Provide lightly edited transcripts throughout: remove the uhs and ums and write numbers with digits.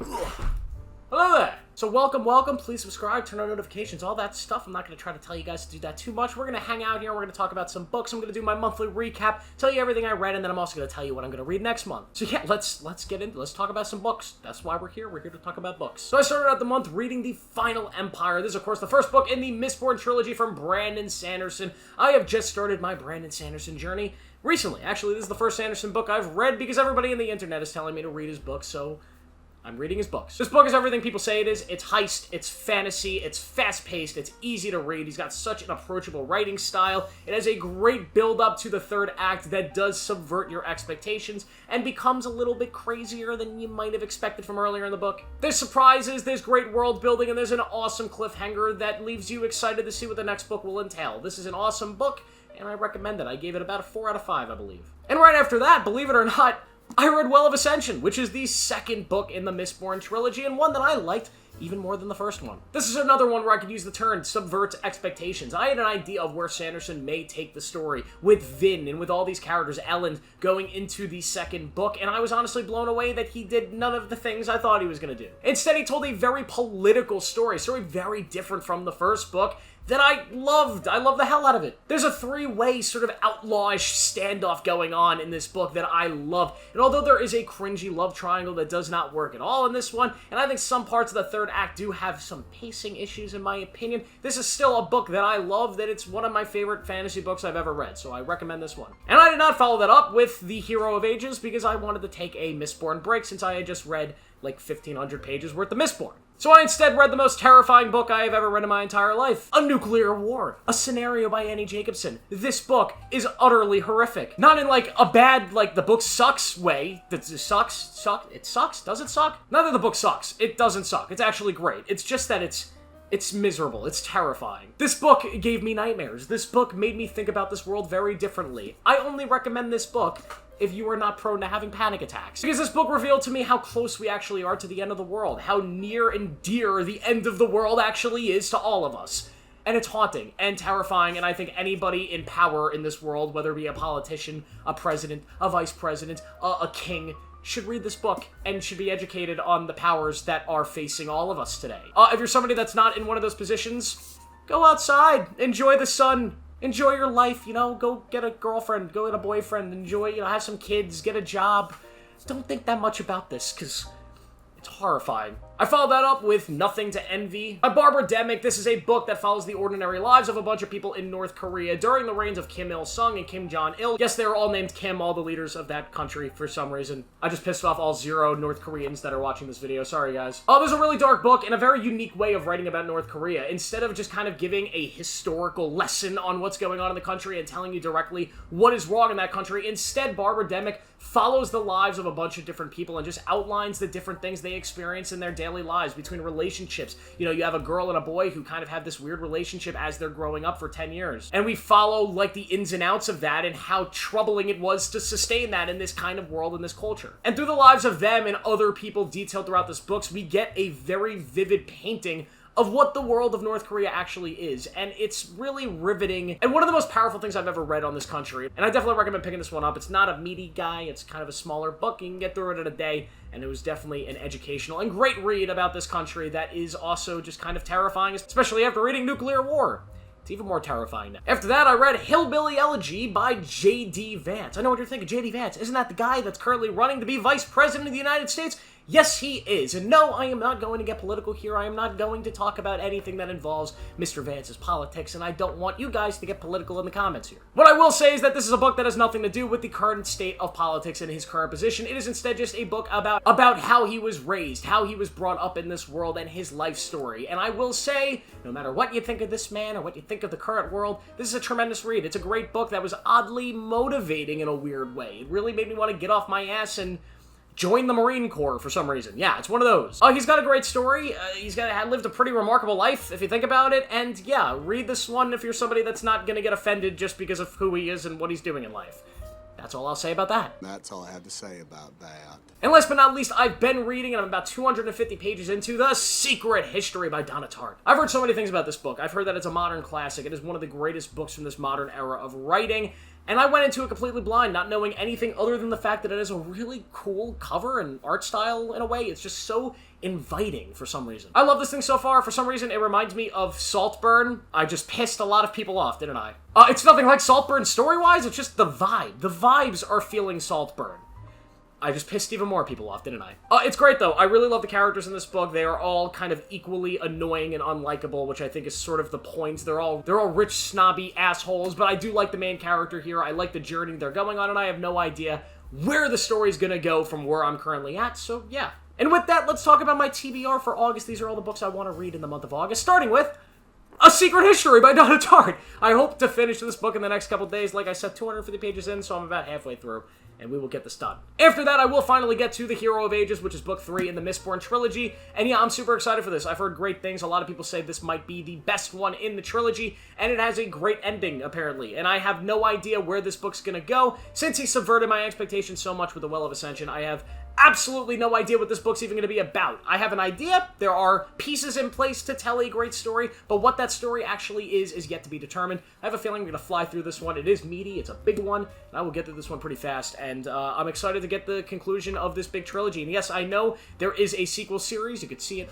Hello there! So welcome, please subscribe, turn on notifications, all that stuff. I'm not going to try to tell you guys to do that too much. We're going to hang out here, we're going to talk about some books, I'm going to do my monthly recap, tell you everything I read, and then I'm also going to tell you what I'm going to read next month. So yeah, let's talk about some books. That's why we're here to talk about books. So I started out the month reading The Final Empire. This is of course the first book in the Mistborn trilogy from Brandon Sanderson. I have just started my Brandon Sanderson journey recently. Actually, this is the first Sanderson book I've read because everybody on the internet is telling me to read his books, so I'm reading his books. This book is everything people say it is. It's heist, it's fantasy, it's fast-paced, it's easy to read. He's got such an approachable writing style. It has a great build-up to the third act that does subvert your expectations and becomes a little bit crazier than you might have expected from earlier in the book. There's surprises, there's great world building, and there's an awesome cliffhanger that leaves you excited to see what the next book will entail. This is an awesome book, and I recommend it. I gave it about a 4 out of 5, I believe. And right after that, believe it or not, I read Well of Ascension, which is the second book in the Mistborn trilogy, and one that I liked even more than the first one. This is another one where I could use the term subvert expectations. I had an idea of where Sanderson may take the story with Vin and with all these characters, Ellen, going into the second book, and I was honestly blown away that he did none of the things I thought he was going to do. Instead, he told a very political story very different from the first book, that I loved. I love the hell out of it. There's a three-way sort of outlawish standoff going on in this book that I love. And although there is a cringy love triangle that does not work at all in this one, and I think some parts of the third act do have some pacing issues in my opinion, this is still a book that I love, that it's one of my favorite fantasy books I've ever read, so I recommend this one. And I did not follow that up with The Hero of Ages because I wanted to take a Mistborn break since I had just read like 1,500 pages worth of Mistborn. So I instead read the most terrifying book I have ever read in my entire life. A Nuclear War. A Scenario by Annie Jacobson. This book is utterly horrific. Not in like a bad, like the book sucks way. It sucks? Does it suck? Neither the book sucks. It doesn't suck. It's actually great. It's just that it's miserable. It's terrifying. This book gave me nightmares. This book made me think about this world very differently. I only recommend this book if you are not prone to having panic attacks. Because this book revealed to me how close we actually are to the end of the world, how near and dear the end of the world actually is to all of us. And it's haunting and terrifying, and I think anybody in power in this world, whether it be a politician, a president, a vice president, a king, should read this book and should be educated on the powers that are facing all of us today. If you're somebody that's not in one of those positions, go outside, enjoy the sun, enjoy your life, go get a girlfriend, go get a boyfriend, enjoy, have some kids, get a job. Don't think that much about this, because it's horrifying. I followed that up with Nothing to Envy by Barbara Demick. This is a book that follows the ordinary lives of a bunch of people in North Korea during the reigns of Kim Il-sung and Kim Jong-il. Yes, they were all named Kim, all the leaders of that country for some reason. I just pissed off all 0 North Koreans that are watching this video. Sorry, guys. There's a really dark book and a very unique way of writing about North Korea. Instead of just kind of giving a historical lesson on what's going on in the country and telling you directly what is wrong in that country, instead, Barbara Demick follows the lives of a bunch of different people and just outlines the different things they experience in their daily lives, between relationships. You have a girl and a boy who kind of have this weird relationship as they're growing up for 10 years. And we follow like the ins and outs of that and how troubling it was to sustain that in this kind of world and this culture. And through the lives of them and other people detailed throughout this book, we get a very vivid painting of what the world of North Korea actually is, and it's really riveting, and one of the most powerful things I've ever read on this country, and I definitely recommend picking this one up. It's not a meaty guy, it's kind of a smaller book, you can get through it in a day, and it was definitely an educational and great read about this country that is also just kind of terrifying, especially after reading Nuclear War. It's even more terrifying now. After that, I read Hillbilly Elegy by J.D. Vance. I know what you're thinking, J.D. Vance, isn't that the guy that's currently running to be Vice President of the United States? Yes, he is. And no, I am not going to get political here. I am not going to talk about anything that involves Mr. Vance's politics, and I don't want you guys to get political in the comments here. What I will say is that this is a book that has nothing to do with the current state of politics and his current position. It is instead just a book about how he was raised, how he was brought up in this world, and his life story. And I will say, no matter what you think of this man or what you think of the current world, this is a tremendous read. It's a great book that was oddly motivating in a weird way. It really made me want to get off my ass and join the Marine Corps for some reason. Yeah, it's one of those. He's got a great story. He's lived a pretty remarkable life, if you think about it. And yeah, read this one if you're somebody that's not going to get offended just because of who he is and what he's doing in life. That's all I'll say about that. That's all I have to say about that. And last but not least, I've been reading, and I'm about 250 pages into, The Secret History by Donna Tartt. I've heard so many things about this book. I've heard that it's a modern classic. It is one of the greatest books from this modern era of writing. And I went into it completely blind, not knowing anything other than the fact that it has a really cool cover and art style in a way. It's just so inviting for some reason. I love this thing so far. For some reason, it reminds me of Saltburn. I just pissed a lot of people off, didn't I? It's nothing like Saltburn story-wise, it's just the vibe. The vibes are feeling Saltburn. I just pissed even more people off, didn't I? It's great, though. I really love the characters in this book. They are all kind of equally annoying and unlikable, which I think is sort of the point. They're all rich, snobby assholes, but I do like the main character here. I like the journey they're going on, and I have no idea where the story's gonna go from where I'm currently at, so yeah. And with that, let's talk about my TBR for August. These are all the books I want to read in the month of August, starting with A Secret History by Donna Tartt. I hope to finish this book in the next couple days. Like I said, 250 pages in, so I'm about halfway through, and we will get this done. After that, I will finally get to The Hero of Ages, which is book 3 in the Mistborn trilogy, and yeah, I'm super excited for this. I've heard great things. A lot of people say this might be the best one in the trilogy, and it has a great ending, apparently, and I have no idea where this book's gonna go. Since he subverted my expectations so much with The Well of Ascension, I have absolutely no idea what this book's even going to be about. I have an idea. There are pieces in place to tell a great story, but what that story actually is yet to be determined. I have a feeling I'm going to fly through this one. It is meaty. It's a big one, and I will get through this one pretty fast, and I'm excited to get the conclusion of this big trilogy. And yes, I know there is a sequel series. You could see it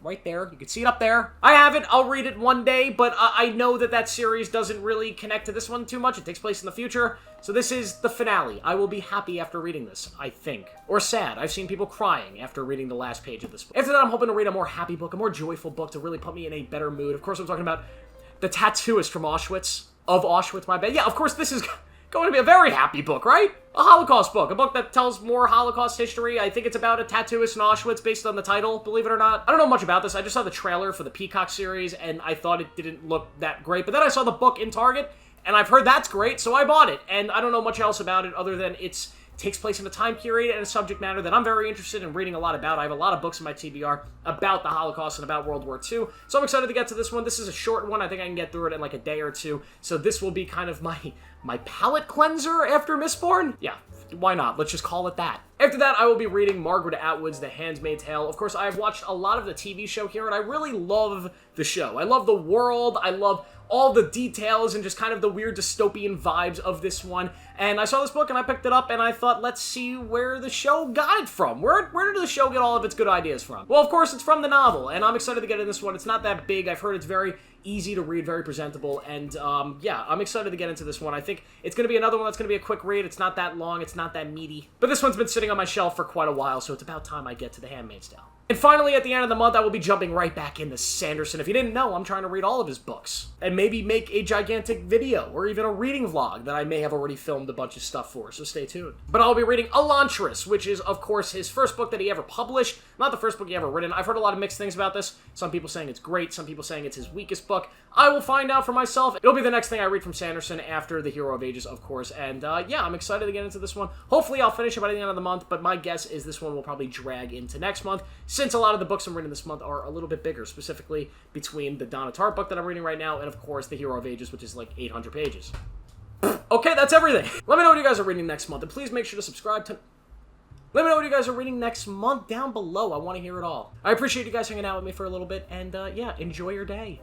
right there. You can see it up there. I have it. I'll read it one day, but I know that series doesn't really connect to this one too much. It takes place in the future, so this is the finale. I will be happy after reading this, I think. Or sad. I've seen people crying after reading the last page of this book. After that, I'm hoping to read a more happy book, a more joyful book to really put me in a better mood. Of course, I'm talking about The Tattooist from Auschwitz. Of Auschwitz, my bad. Yeah, of course, this is going to be a very happy book, right? A Holocaust book. A book that tells more Holocaust history. I think it's about a tattooist in Auschwitz based on the title, believe it or not. I don't know much about this. I just saw the trailer for the Peacock series, and I thought it didn't look that great. But then I saw the book in Target, and I've heard that's great, so I bought it. And I don't know much else about it other than it takes place in a time period and a subject matter that I'm very interested in reading a lot about. I have a lot of books in my TBR about the Holocaust and about World War II, so I'm excited to get to this one. This is a short one. I think I can get through it in like a day or two, so this will be kind of my palate cleanser after Mistborn? Yeah, why not? Let's just call it that. After that, I will be reading Margaret Atwood's The Handmaid's Tale. Of course, I've watched a lot of the TV show here, and I really love the show. I love the world. I love all the details and just kind of the weird dystopian vibes of this one. And I saw this book and I picked it up and I thought, let's see where the show got it from. Where did the show get all of its good ideas from? Well, of course, it's from the novel, and I'm excited to get in this one. It's not that big. I've heard it's very easy to read, very presentable, and yeah, I'm excited to get into this one. I think it's going to be another one that's going to be a quick read. It's not that long. It's not that meaty. But this one's been sitting on my shelf for quite a while, so it's about time I get to The Handmaid's Tale. And finally, at the end of the month, I will be jumping right back into Sanderson. If you didn't know, I'm trying to read all of his books. And maybe make a gigantic video, or even a reading vlog that I may have already filmed a bunch of stuff for, so stay tuned. But I'll be reading Elantris, which is, of course, his first book that he ever published. Not the first book he ever written. I've heard a lot of mixed things about this. Some people saying it's great, some people saying it's his weakest book. I will find out for myself. It'll be the next thing I read from Sanderson after The Hero of Ages, of course. And yeah, I'm excited to get into this one. Hopefully I'll finish it by the end of the month, but my guess is this one will probably drag into next month, since a lot of the books I'm reading this month are a little bit bigger, specifically between the Donna Tartt book that I'm reading right now and, of course, The Hero of Ages, which is like 800 pages. Okay, that's everything. Let me know what you guys are reading next month, and please make sure to subscribe to... Let me know what you guys are reading next month down below. I want to hear it all. I appreciate you guys hanging out with me for a little bit, and yeah, enjoy your day.